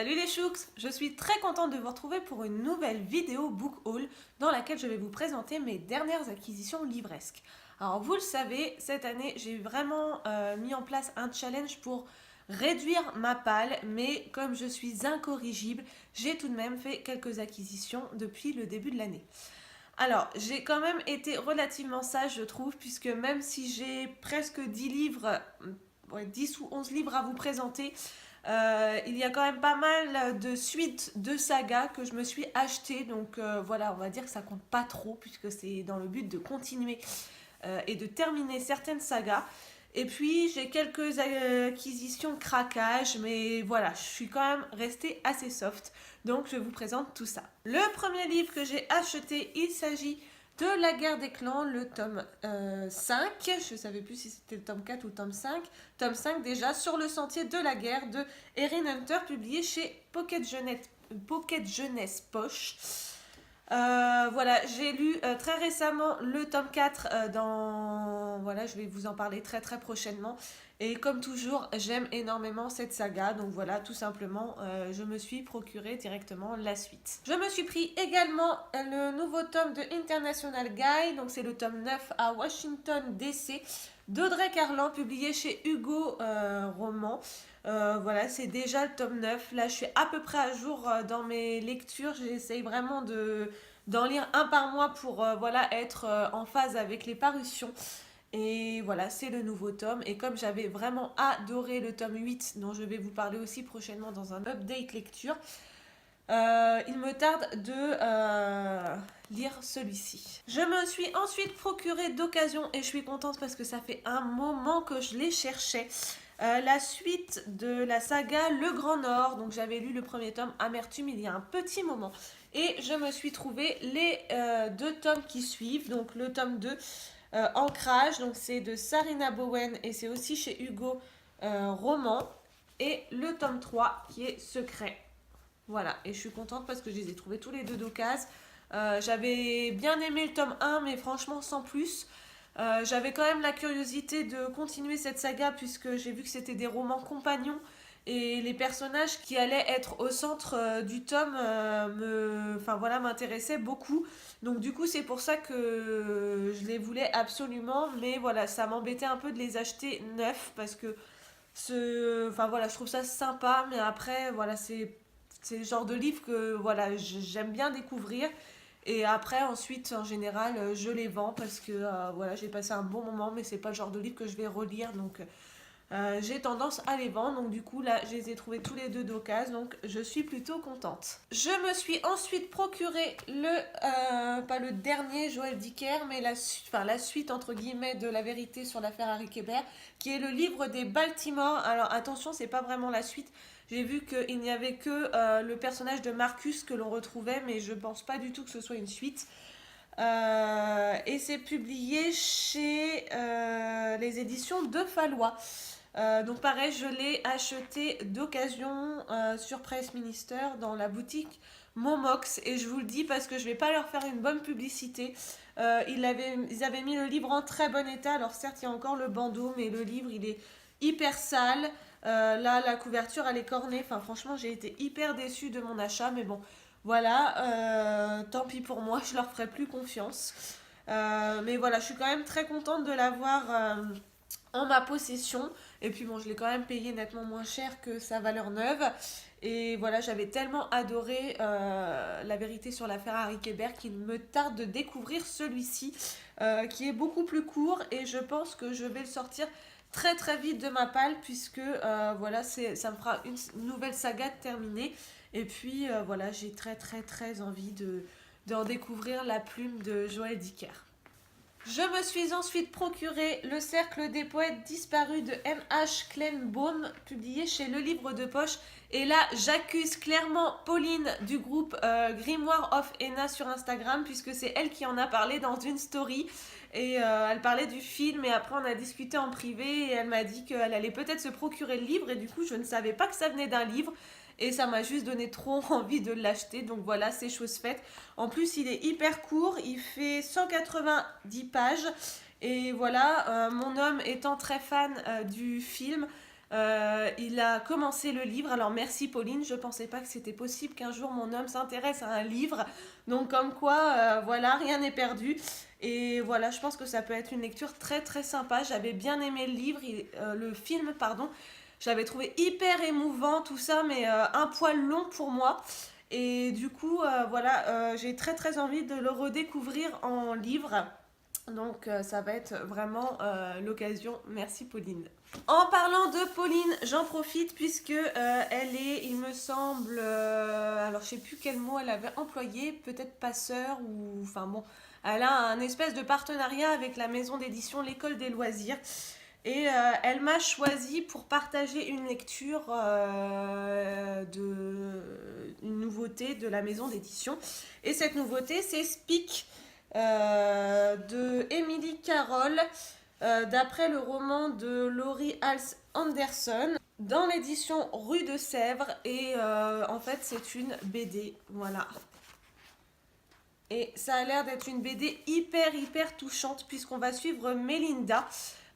Salut les chouks, je suis très contente de vous retrouver pour une nouvelle vidéo book haul dans laquelle je vais vous présenter mes dernières acquisitions livresques. Alors vous le savez, cette année j'ai vraiment mis en place un challenge pour réduire ma palle, mais comme je suis incorrigible, j'ai tout de même fait quelques acquisitions depuis le début de l'année. Alors, j'ai quand même été relativement sage, je trouve, puisque même si j'ai presque 10 livres, 10 ou 11 livres à vous présenter, il y a quand même pas mal de suites de sagas que je me suis achetées. Donc voilà, on va dire que ça compte pas trop, puisque c'est dans le but de continuer et de terminer certaines sagas. Et puis j'ai quelques acquisitions craquage, mais voilà, je suis quand même restée assez soft. Donc je vous présente tout ça. Le premier livre que j'ai acheté, il s'agit de La Guerre des Clans, le tome 5. Je ne savais plus si c'était le tome 4 ou le tome 5. Tome 5 déjà, Sur le sentier de la guerre de Erin Hunter, publié chez Pocket Jeunesse Poche. Voilà, j'ai lu très récemment le tome 4 Voilà, je vais vous en parler très très prochainement. Et comme toujours, j'aime énormément cette saga. Donc voilà, tout simplement, je me suis procuré directement la suite. Je me suis pris également le nouveau tome de International Guy. Donc c'est le tome 9 à Washington DC d'Audrey Carlan, publié chez Hugo Roman. Voilà, c'est déjà le tome 9. Là, je suis à peu près à jour dans mes lectures. J'essaye vraiment d'en lire un par mois pour voilà, être en phase avec les parutions. Et voilà, c'est le nouveau tome. Et comme j'avais vraiment adoré le tome 8, dont je vais vous parler aussi prochainement dans un update lecture, il me tarde de lire celui-ci. Je me suis ensuite procuré d'occasion, et je suis contente parce que ça fait un moment que je les cherchais, la suite de la saga Le Grand Nord. Donc j'avais lu le premier tome Amertume il y a un petit moment. Et je me suis trouvé les deux tomes qui suivent. Donc le tome 2, Ancrage, donc c'est de Sarina Bowen et c'est aussi chez Hugo Roman. Et le tome 3 qui est Secret. Voilà, et je suis contente parce que je les ai trouvés tous les deux d'occasion. J'avais bien aimé le tome 1, mais franchement sans plus. J'avais quand même la curiosité de continuer cette saga puisque j'ai vu que c'était des romans compagnons et les personnages qui allaient être au centre du tome m'intéressaient beaucoup. Donc du coup c'est pour ça que je les voulais absolument, mais voilà, ça m'embêtait un peu de les acheter neufs parce que je trouve ça sympa, mais après voilà, c'est le genre de livre que voilà, j'aime bien découvrir. Et après, ensuite, en général, je les vends parce que voilà, j'ai passé un bon moment, mais c'est pas le genre de livre que je vais relire. Donc, j'ai tendance à les vendre. Donc, du coup, là, je les ai trouvés tous les deux d'occasion. Donc, je suis plutôt contente. Je me suis ensuite procuré pas le dernier Joël Dicker, mais la suite, entre guillemets, de La Vérité sur l'affaire Harry Kéber, qui est le livre des Baltimore. Alors, attention, c'est pas vraiment la suite. J'ai vu qu'il n'y avait que le personnage de Marcus que l'on retrouvait, mais je pense pas du tout que ce soit une suite. Et c'est publié chez les éditions de Fallois. Donc pareil, je l'ai acheté d'occasion sur Price Minister dans la boutique Momox. Et je vous le dis parce que je vais pas leur faire une bonne publicité. Ils avaient mis le livre en très bon état. Alors certes, il y a encore le bandeau, mais le livre, il est hyper sale. Là, la couverture, elle est cornée. Enfin, franchement, j'ai été hyper déçue de mon achat. Mais bon, voilà. Tant pis pour moi, je leur ferai plus confiance. Mais voilà, je suis quand même très contente de l'avoir en ma possession. Et puis bon, je l'ai quand même payé nettement moins cher que sa valeur neuve. Et voilà, j'avais tellement adoré La Vérité sur l'affaire Harry Kéber qu'il me tarde de découvrir celui-ci, qui est beaucoup plus court. Et je pense que je vais le sortir très très vite de ma palle puisque voilà, ça me fera une nouvelle saga terminée. Et puis voilà, j'ai très très très envie d'en découvrir la plume de Joël Dicker. Je me suis ensuite procuré Le Cercle des Poètes Disparus de M.H. Kleinbaum, publié chez Le Livre de Poche. Et là, j'accuse clairement Pauline du groupe Grimoire of Enna sur Instagram, puisque c'est elle qui en a parlé dans une story. Et elle parlait du film, et après on a discuté en privé, et elle m'a dit qu'elle allait peut-être se procurer le livre, et du coup je ne savais pas que ça venait d'un livre. Et ça m'a juste donné trop envie de l'acheter. Donc voilà, c'est chose faite. En plus, il est hyper court. Il fait 190 pages. Et voilà, mon homme étant très fan du film, Il a commencé le livre. Alors merci Pauline, je pensais pas que c'était possible qu'un jour mon homme s'intéresse à un livre. Donc comme quoi, voilà, rien n'est perdu. Et voilà, je pense que ça peut être une lecture très très sympa. J'avais bien aimé le livre, le film, pardon. Je l'avais trouvé hyper émouvant, tout ça, mais un poil long pour moi. Et du coup, voilà, j'ai très très envie de le redécouvrir en livre. Donc ça va être vraiment l'occasion. Merci Pauline. En parlant de Pauline, j'en profite puisque elle est, il me semble, alors je sais plus quel mot elle avait employé, peut-être passeur ou, enfin bon, elle a un espèce de partenariat avec la maison d'édition L'École des loisirs. Et elle m'a choisi pour partager une lecture une nouveauté de la maison d'édition. Et cette nouveauté, c'est Speak de Emily Carroll, d'après le roman de Laurie Hals Anderson, dans l'édition Rue de Sèvres. Et en fait, c'est une BD, voilà. Et ça a l'air d'être une BD hyper hyper touchante puisqu'on va suivre Melinda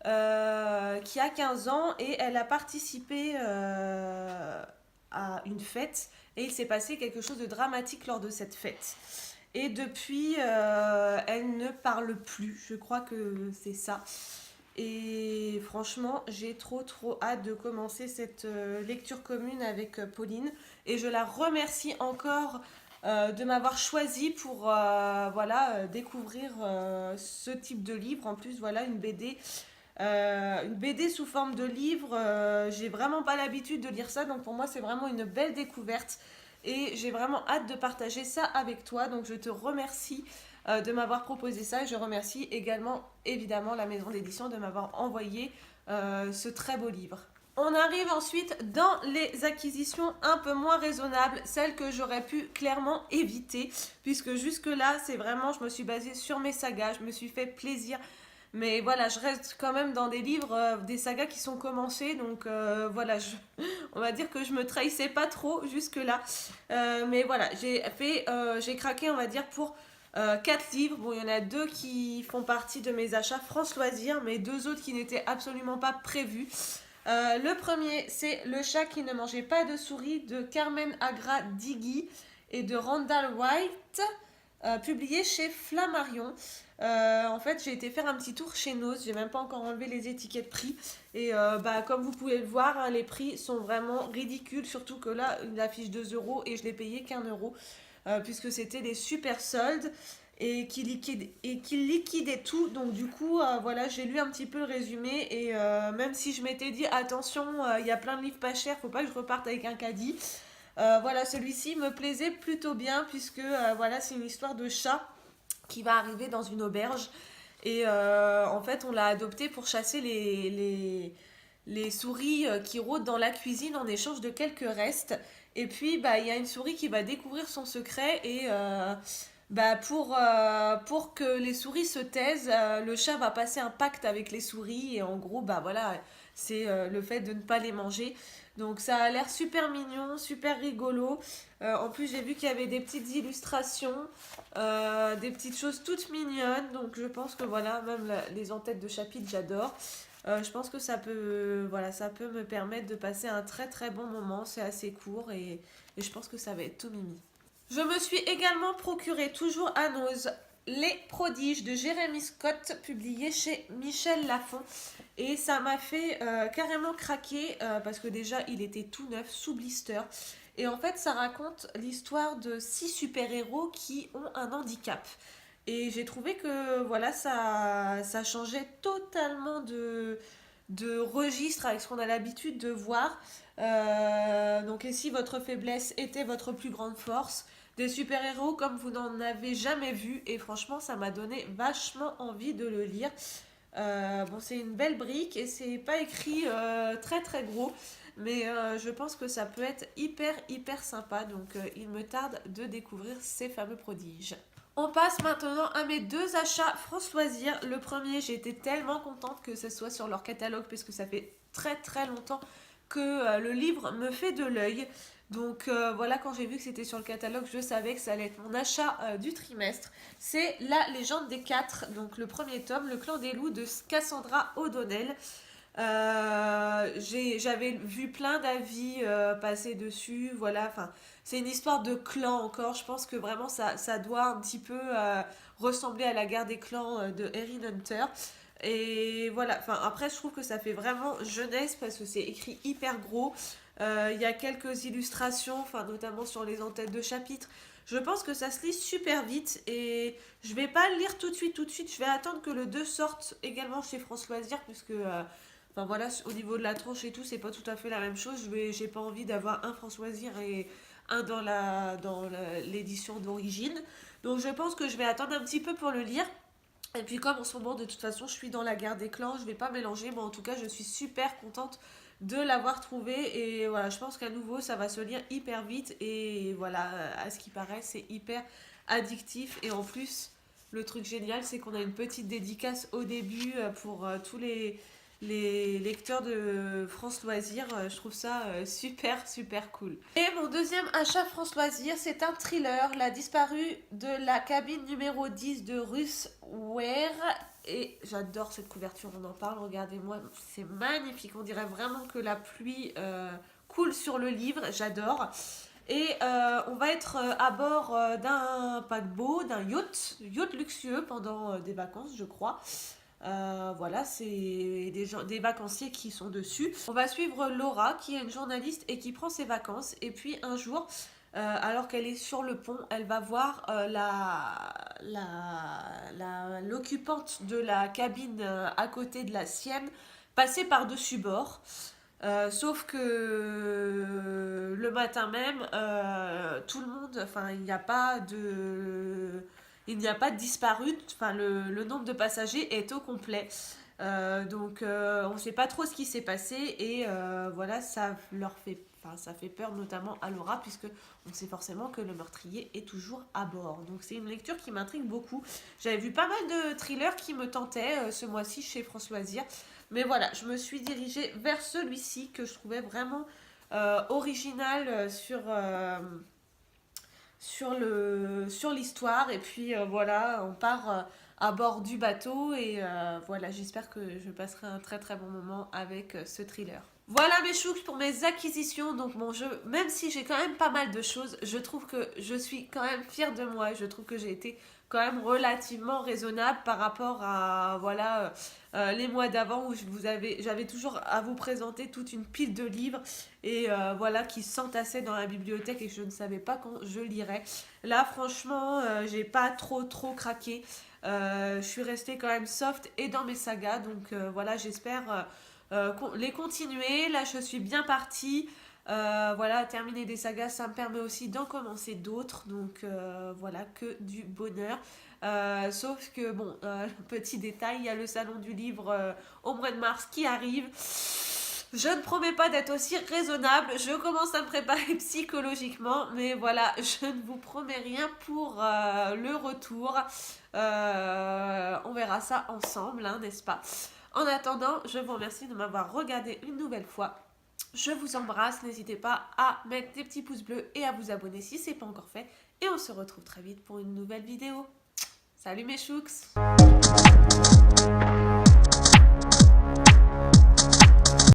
qui a 15 ans et elle a participé à une fête et il s'est passé quelque chose de dramatique lors de cette fête. Et depuis, elle ne parle plus. Je crois que c'est ça. Et franchement, j'ai trop trop hâte de commencer cette lecture commune avec Pauline. Et je la remercie encore de m'avoir choisi pour voilà, découvrir ce type de livre. En plus, voilà, une BD sous forme de livre. J'ai vraiment pas l'habitude de lire ça, donc pour moi, c'est vraiment une belle découverte. Et j'ai vraiment hâte de partager ça avec toi. Donc je te remercie de m'avoir proposé ça. Et je remercie également, évidemment, la maison d'édition de m'avoir envoyé ce très beau livre. On arrive ensuite dans les acquisitions un peu moins raisonnables, celles que j'aurais pu clairement éviter, puisque jusque-là, c'est vraiment, je me suis basée sur mes sagas, je me suis fait plaisir. Mais voilà, je reste quand même dans des livres, des sagas qui sont commencées, donc voilà, on va dire que je me trahissais pas trop jusque-là. Mais voilà, j'ai craqué, on va dire, pour 4 livres. Bon, il y en a 2 qui font partie de mes achats France Loisirs, mais 2 autres qui n'étaient absolument pas prévus. Le premier, c'est Le chat qui ne mangeait pas de souris de Carmen Agra Digui et de Randall White, publié chez Flammarion. En fait, j'ai été faire un petit tour chez Noz, j'ai même pas encore enlevé les étiquettes prix. Et bah, comme vous pouvez le voir, hein, les prix sont vraiment ridicules, surtout que là, il affiche 2 euros et je l'ai payé qu'1 euro, puisque c'était des super soldes et qui liquidait tout. Donc du coup, voilà, j'ai lu un petit peu le résumé et même si je m'étais dit attention, il y a plein de livres pas chers, faut pas que je reparte avec un caddie. Voilà, celui-ci me plaisait plutôt bien puisque voilà, c'est une histoire de chat qui va arriver dans une auberge et en fait, on l'a adopté pour chasser les souris qui rôdent dans la cuisine en échange de quelques restes. Et puis, bah, il y a une souris qui va découvrir son secret et bah, pour que les souris se taisent, le chat va passer un pacte avec les souris et en gros, bah voilà, c'est le fait de ne pas les manger. Donc ça a l'air super mignon, super rigolo. En plus, j'ai vu qu'il y avait des petites illustrations, des petites choses toutes mignonnes. Donc je pense que voilà, même les en-têtes de chapitre, j'adore. Je pense que voilà, ça peut me permettre de passer un très très bon moment. C'est assez court et je pense que ça va être tout mimi. Je me suis également procuré, toujours à Noz, Les Prodiges de Jérémy Scott, publié chez Michel Lafon. Et ça m'a fait carrément craquer parce que déjà il était tout neuf, sous blister. Et en fait, ça raconte l'histoire de 6 super-héros qui ont un handicap. Et j'ai trouvé que voilà, ça changeait totalement de registre avec ce qu'on a l'habitude de voir. Donc, et si votre faiblesse était votre plus grande force, des super-héros comme vous n'en avez jamais vu. Et franchement, ça m'a donné vachement envie de le lire. Bon, c'est une belle brique et c'est pas écrit très très gros. Mais je pense que ça peut être hyper hyper sympa. Donc, il me tarde de découvrir ces fameux prodiges. On passe maintenant à mes 2 achats France Loisirs. Le premier, j'ai été tellement contente que ce soit sur leur catalogue puisque ça fait très très longtemps que le livre me fait de l'œil. Donc voilà, quand j'ai vu que c'était sur le catalogue, je savais que ça allait être mon achat du trimestre. C'est La Légende des 4, donc le premier tome, Le Clan des Loups de Cassandra O'Donnell. J'avais vu plein d'avis passer dessus, voilà, enfin, c'est une histoire de clan encore, je pense que vraiment ça doit un petit peu ressembler à la guerre des clans de Erin Hunter. Et voilà, enfin après je trouve que ça fait vraiment jeunesse parce que c'est écrit hyper gros. Il y a quelques illustrations, enfin notamment sur les entêtes de chapitres. Je pense que ça se lit super vite et je vais pas le lire tout de suite. Je vais attendre que le 2 sorte également chez France Loisirs puisque enfin voilà, au niveau de la tranche et tout, c'est pas tout à fait la même chose. J'ai pas envie d'avoir un France Loisirs et un l'édition d'origine. Donc je pense que je vais attendre un petit peu pour le lire. Et puis comme en ce moment de toute façon je suis dans la guerre des clans, je vais pas mélanger, mais en tout cas je suis super contente de l'avoir trouvé et voilà, je pense qu'à nouveau ça va se lire hyper vite et voilà, à ce qui paraît c'est hyper addictif et en plus le truc génial c'est qu'on a une petite dédicace au début pour tous les lecteurs de France Loisirs. Je trouve ça super cool. Et mon deuxième achat France Loisirs, c'est un thriller, La disparue de la cabine numéro 10 de Ruth Ware. Et j'adore cette couverture, on en parle, regardez-moi, c'est magnifique. On dirait vraiment que la pluie coule sur le livre, j'adore. Et on va être à bord d'un paquebot, d'un yacht luxueux pendant des vacances, je crois. Voilà, c'est des vacanciers qui sont dessus. On va suivre Laura, qui est une journaliste et qui prend ses vacances. Et puis un jour, alors qu'elle est sur le pont, elle va voir l'occupante de la cabine à côté de la sienne passer par-dessus bord. Sauf que le matin même, tout le monde, enfin, il n'y a pas de disparu, enfin, le nombre de passagers est au complet. Donc, on ne sait pas trop ce qui s'est passé et voilà, ça fait peur notamment à Laura puisque on sait forcément que le meurtrier est toujours à bord. Donc, c'est une lecture qui m'intrigue beaucoup. J'avais vu pas mal de thrillers qui me tentaient ce mois-ci chez France Loisirs. Mais voilà, je me suis dirigée vers celui-ci que je trouvais vraiment original sur l'histoire. Et puis voilà, on part à bord du bateau et voilà, j'espère que je passerai un très bon moment avec ce thriller. Voilà mes chouks pour mes acquisitions. Donc mon jeu, même si j'ai quand même pas mal de choses, je trouve que je suis quand même fière de moi. Je trouve que j'ai été quand même relativement raisonnable par rapport à voilà les mois d'avant où j'avais toujours à vous présenter toute une pile de livres et voilà qui s'entassaient dans la bibliothèque et que je ne savais pas quand je lirais. Là franchement j'ai pas trop craqué. Je suis restée quand même soft et dans mes sagas donc voilà j'espère les continuer. Là, je suis bien partie. Voilà, terminer des sagas, ça me permet aussi d'en commencer d'autres. Donc voilà, que du bonheur. Sauf que, bon, petit détail, il y a le salon du livre au mois de mars qui arrive. Je ne promets pas d'être aussi raisonnable, je commence à me préparer psychologiquement, mais voilà, je ne vous promets rien pour le retour. On verra ça ensemble, hein, n'est-ce pas? En attendant, je vous remercie de m'avoir regardé une nouvelle fois. Je vous embrasse, n'hésitez pas à mettre des petits pouces bleus et à vous abonner si ce n'est pas encore fait. Et on se retrouve très vite pour une nouvelle vidéo. Salut mes chouks!